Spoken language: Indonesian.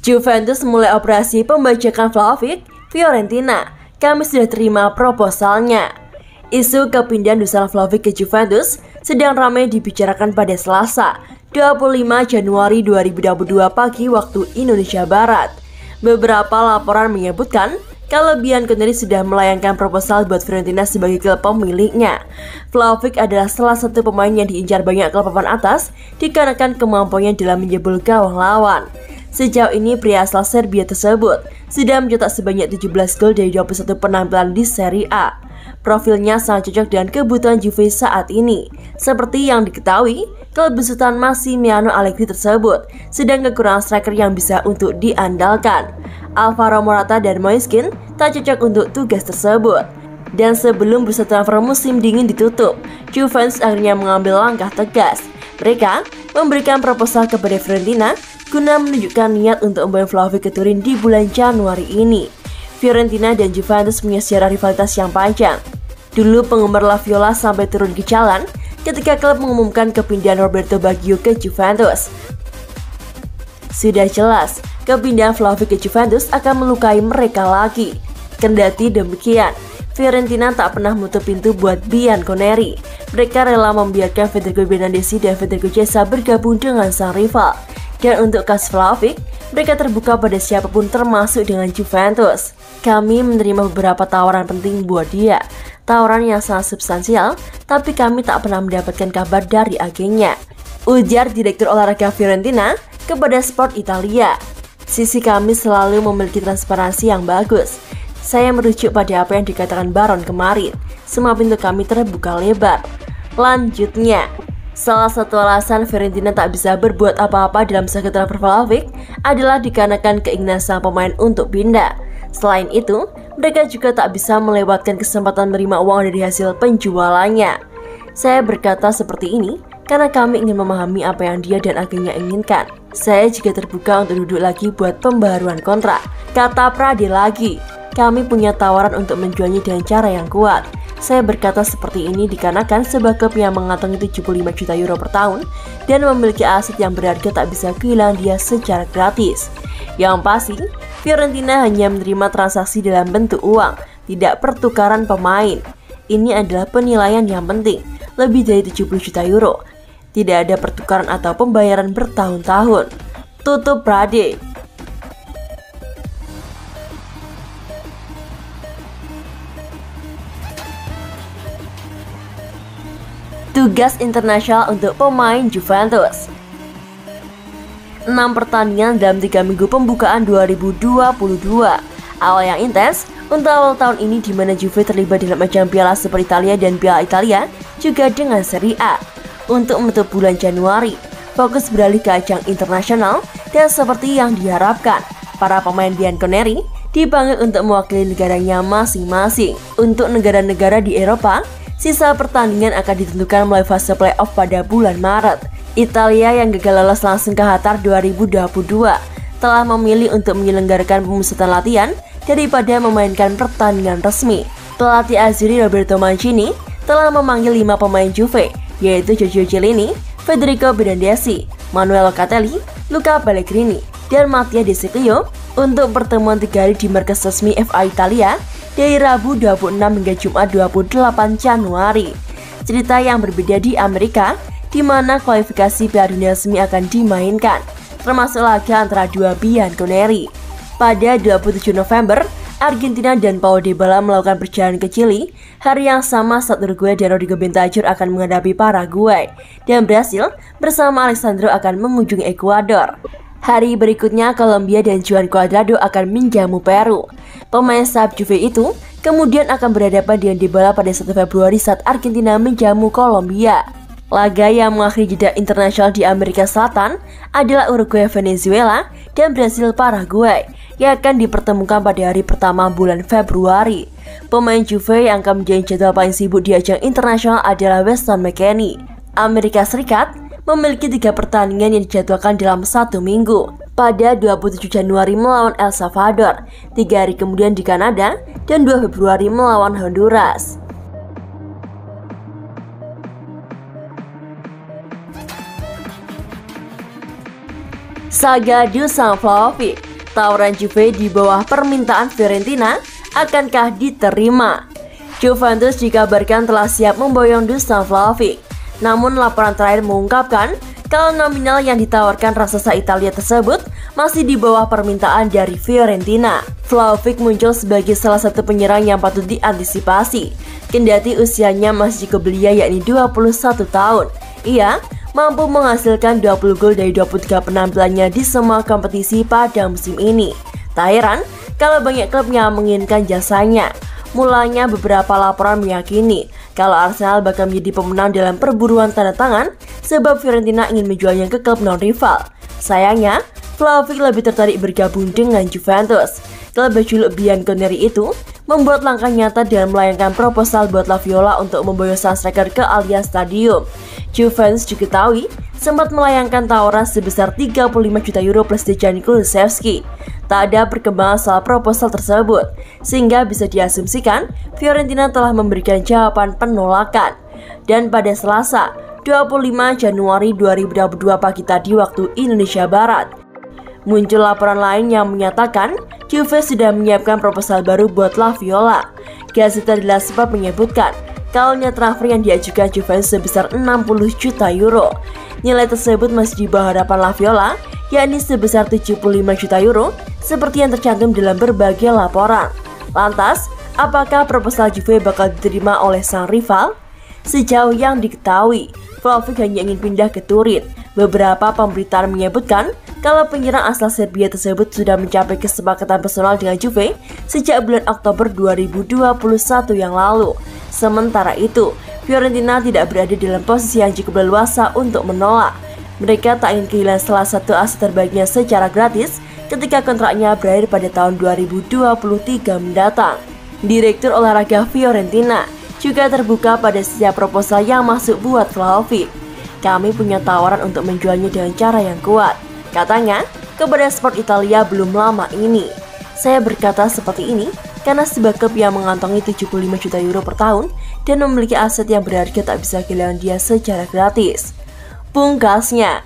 Juventus mulai operasi pembajakan Vlahovic, Fiorentina. Kami sudah terima proposalnya. Isu kepindahan Dusan Vlahovic ke Juventus sedang ramai dibicarakan pada Selasa, 25 Januari 2022 pagi waktu Indonesia Barat. Beberapa laporan menyebutkan kalau Bianconeri sudah melayangkan proposal buat Fiorentina sebagai klub pemiliknya. Vlahovic adalah salah satu pemain yang diincar banyak klub papan atas dikarenakan kemampuannya dalam menjebol gawang lawan. Sejauh ini pria asal Serbia tersebut sudah mencetak sebanyak 17 gol dari 21 penampilan di Serie A. Profilnya sangat cocok dengan kebutuhan Juve saat ini. Seperti yang diketahui, klub besutan Massimiliano Allegri tersebut sedang kekurangan striker yang bisa untuk diandalkan. Alvaro Morata dan Moiskin tak cocok untuk tugas tersebut. Dan sebelum bursa transfer musim dingin ditutup, Juventus akhirnya mengambil langkah tegas. Mereka memberikan proposal kepada Fiorentina guna menunjukkan niat untuk membawa Vlahovic ke Turin di bulan Januari ini. Fiorentina dan Juventus punya sejarah rivalitas yang panjang. Dulu penggemar La Viola sampai turun ke jalan ketika klub mengumumkan kepindahan Roberto Baggio ke Juventus. Sudah jelas, kepindahan Vlahovic ke Juventus akan melukai mereka lagi. Kendati demikian, Fiorentina tak pernah menutup pintu buat Bianconeri. Mereka rela membiarkan Federico Bernardeschi dan Federico Chiesa bergabung dengan sang rival. Dan untuk kasus Vlahovic, mereka terbuka pada siapapun termasuk dengan Juventus. Kami menerima beberapa tawaran penting buat dia. Tawaran yang sangat substansial, tapi kami tak pernah mendapatkan kabar dari agennya. Ujar Direktur Olahraga Fiorentina kepada Sport Italia. Sisi kami selalu memiliki transparansi yang bagus. Saya merujuk pada apa yang dikatakan Baron kemarin. Semua pintu kami terbuka lebar. Lanjutnya, salah satu alasan Fiorentina tak bisa berbuat apa-apa dalam sengketa transfer Vlahovic adalah dikarenakan keinginan sang pemain untuk pindah. Selain itu, mereka juga tak bisa melewatkan kesempatan menerima uang dari hasil penjualannya. Saya berkata seperti ini karena kami ingin memahami apa yang dia dan agennya inginkan. Saya juga terbuka untuk duduk lagi buat pembaharuan kontrak. Kata Prade lagi, kami punya tawaran untuk menjualnya dengan cara yang kuat. Saya berkata seperti ini dikarenakan sebuah klub yang mengantongi 75 juta euro per tahun dan memiliki aset yang berharga tak bisa kehilangan dia secara gratis. Yang pasti, Fiorentina hanya menerima transaksi dalam bentuk uang, tidak pertukaran pemain. Ini adalah penilaian yang penting, lebih dari 70 juta euro. Tidak ada pertukaran atau pembayaran bertahun-tahun. Tutup Prade. Tugas internasional untuk pemain Juventus. 6 pertandingan dalam 3 minggu pembukaan 2022. Awal yang intens untuk awal tahun ini di mana Juve terlibat dalam ajang Piala Super Italia dan Piala Italia juga dengan Serie A. Untuk menutup bulan Januari, fokus beralih ke ajang internasional dan seperti yang diharapkan, para pemain Bianconeri dipanggil untuk mewakili negaranya masing-masing. Untuk negara-negara di Eropa, sisa pertandingan akan ditentukan melalui fase playoff pada bulan Maret. Italia yang gagal lolos langsung ke Qatar 2022 telah memilih untuk menyelenggarakan pemusatan latihan daripada memainkan pertandingan resmi. Pelatih Azzurri Roberto Mancini telah memanggil 5 pemain Juve, yaitu Giorgio Chiellini, Federico Bernardeschi, Manuel Locatelli, Luca Pellegrini, dan Mattia De Sciglio untuk pertemuan 3 hari di markas resmi FA Italia dari Rabu 26 hingga Jumat 28 Januari. Cerita yang berbeda di Amerika, di mana kualifikasi Piala Dunia resmi akan dimainkan, termasuk laga antara dua Bianconeri. Pada 27 November, Argentina dan Paulo Dybala melakukan perjalanan ke Chili. Hari yang sama saat Uruguay dan Rodrigo Bentancur akan menghadapi Paraguay, dan Brasil bersama Alessandro akan mengunjungi Ekuador. Hari berikutnya, Kolombia dan Juan Cuadrado akan menjamu Peru. Pemain sayap Juve itu kemudian akan berhadapan dengan Dybala pada 1 Februari saat Argentina menjamu Kolombia. Laga yang mengakhiri jeda internasional di Amerika Selatan adalah Uruguay Venezuela dan Brasil Paraguay yang akan dipertemukan pada hari pertama bulan Februari. Pemain Juve yang akan menjadi jadwal paling sibuk di ajang internasional adalah Weston McKennie. Amerika Serikat memiliki 3 pertandingan yang dijadwalkan dalam 1 minggu. Pada 27 Januari melawan El Salvador, 3 hari kemudian di Kanada, dan 2 Februari melawan Honduras. Saga Dusan Vlahovic. Tawaran Juve di bawah permintaan Fiorentina akankah diterima? Juventus dikabarkan telah siap memboyong Dusan Vlahovic. Namun laporan terakhir mengungkapkan kalau nominal yang ditawarkan raksasa Italia tersebut masih di bawah permintaan dari Fiorentina. Vlahovic muncul sebagai salah satu penyerang yang patut diantisipasi, kendati usianya masih cukup belia yakni 21 tahun. Ia mampu menghasilkan 20 gol dari 23 penampilannya di semua kompetisi pada musim ini. Tak heran kalau banyak klub yang menginginkan jasanya. Mulanya beberapa laporan meyakini kalau Arsenal bakal menjadi pemenang dalam perburuan tanda tangan sebab Fiorentina ingin menjualnya ke klub non-rival. Sayangnya, Vlahovic lebih tertarik bergabung dengan Juventus. Klub berjuluk Bianconeri itu membuat langkah nyata dengan melayangkan proposal buat La Viola untuk memboyong sang striker ke Allianz Stadium. Juventus diketahui sempat melayangkan tawaran sebesar 35 juta euro plus Dejan Kulusevski. Tak ada perkembangan soal proposal tersebut, sehingga bisa diasumsikan Fiorentina telah memberikan jawaban penolakan. Dan pada Selasa, 25 Januari 2022 pagi tadi waktu Indonesia Barat, muncul laporan lain yang menyatakan Juve sudah menyiapkan proposal baru buat La Viola. Gazeta dello Sport menyebutkan kalau transfer yang diajukan Juventus sebesar 60 juta euro. Nilai tersebut masih di bawah harapan La Viola, yakni sebesar 75 juta euro, seperti yang tercantum dalam berbagai laporan. Lantas, apakah proposal Juve bakal diterima oleh sang rival? Sejauh yang diketahui, Vlahovic hanya ingin pindah ke Turin. Beberapa pemberitaan menyebutkan kalau penyerang asal Serbia tersebut sudah mencapai kesepakatan personal dengan Juve sejak bulan Oktober 2021 yang lalu. Sementara itu, Fiorentina tidak berada dalam posisi yang cukup leluasa untuk menolak. Mereka tak ingin kehilangan salah satu aset terbaiknya secara gratis ketika kontraknya berakhir pada tahun 2023 mendatang. Direktur olahraga Fiorentina juga terbuka pada setiap proposal yang masuk buat Vlahovic. Kami punya tawaran untuk menjualnya dengan cara yang kuat, katanya kepada Sport Italia belum lama ini. Saya berkata seperti ini karena sebuah klub yang mengantongi 75 juta euro per tahun dan memiliki aset yang berharga tak bisa kehilangan dia secara gratis. Pungkasnya,